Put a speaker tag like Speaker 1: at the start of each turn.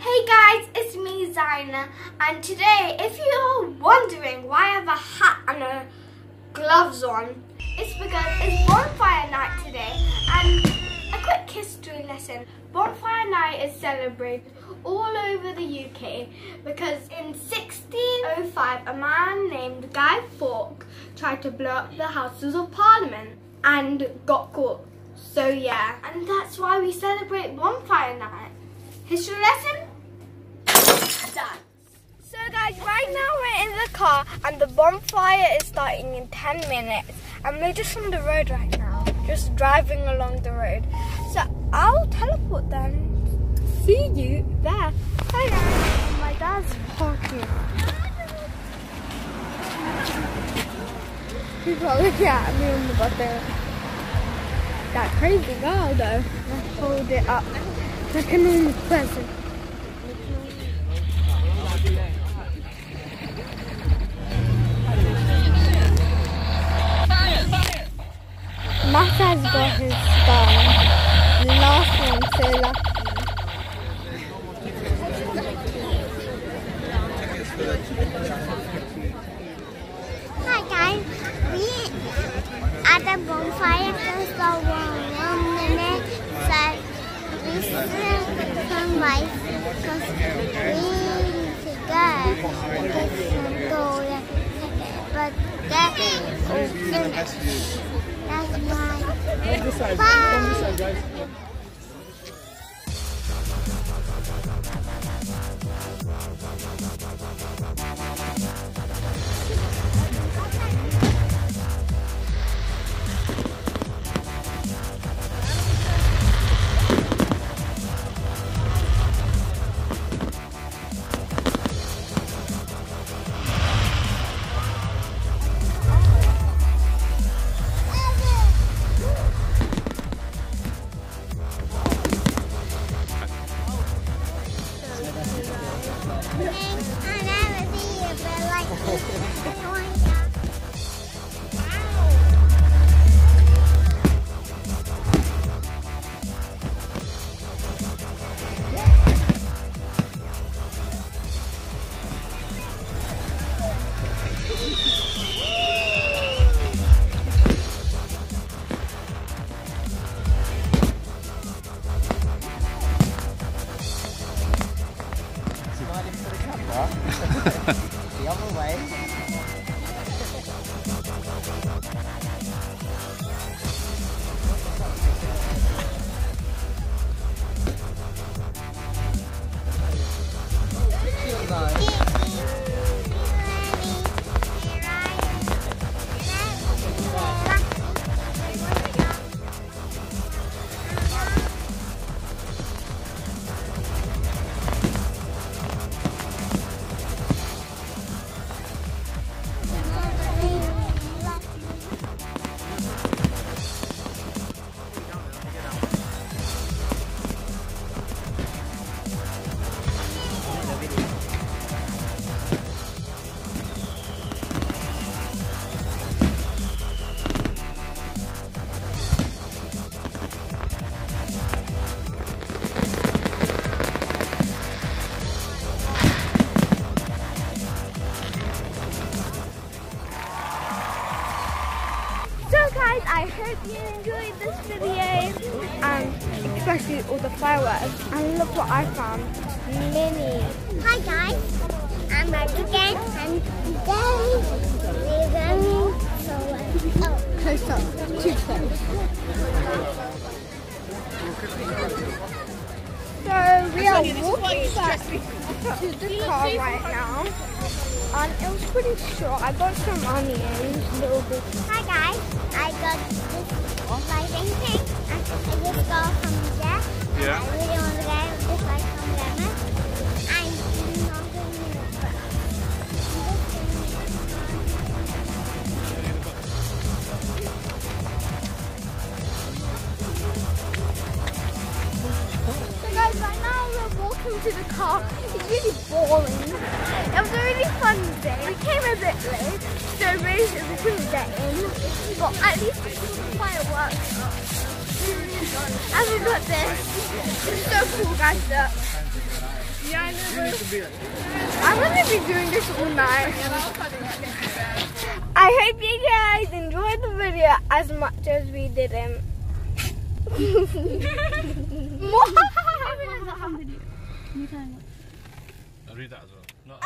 Speaker 1: Hey guys, it's me Zaina, and today, if you're wondering why I have a hat and gloves on, it's because it's Bonfire night today. And a quick history lesson. Bonfire night is celebrated all over the UK because in 1605 a man named Guy Fawkes tried to blow up the Houses of Parliament and got caught. So yeah, and that's why we celebrate Bonfire night. History lesson? Done. So guys, right now we're in the car and the bonfire is starting in 10 minutes and we're just on the road right now, just driving along the road. So I'll teleport them. See you there. Hi guys. My dad's parking. People are looking at me on the button. That crazy girl though. Let's hold it up like a normal person. Matt has got his star. The last one, so lucky.
Speaker 2: Hi guys, we at the bonfire just for 1 minute, so we still some lights because we need to go get some gold, but that is open. That's why. Bye.
Speaker 3: The other way.
Speaker 1: I hope you enjoyed this video, and especially all the fireworks. And look what I found, mini.
Speaker 2: Hi guys, I'm back again, and today we're going
Speaker 1: Close up, too close. So we are walking back to the car right now, and it was pretty short. I got some onions, little bit.
Speaker 2: Hi guys, I got this lighting thing, and I just got from there.
Speaker 3: Yeah.
Speaker 2: I really want to get this light from lemon. I'm not going to use it.
Speaker 1: So guys, right now we're walking to the car. It's really boring. It was a really fun day. We came a bit late, so basically we couldn't get in. But at least we saw the fireworks. And we got this. It's so cool, guys. Look.
Speaker 4: Yeah.
Speaker 1: I'm gonna be doing this all night. I hope you guys enjoyed the video as much as we didn't.
Speaker 4: I'll read that as well.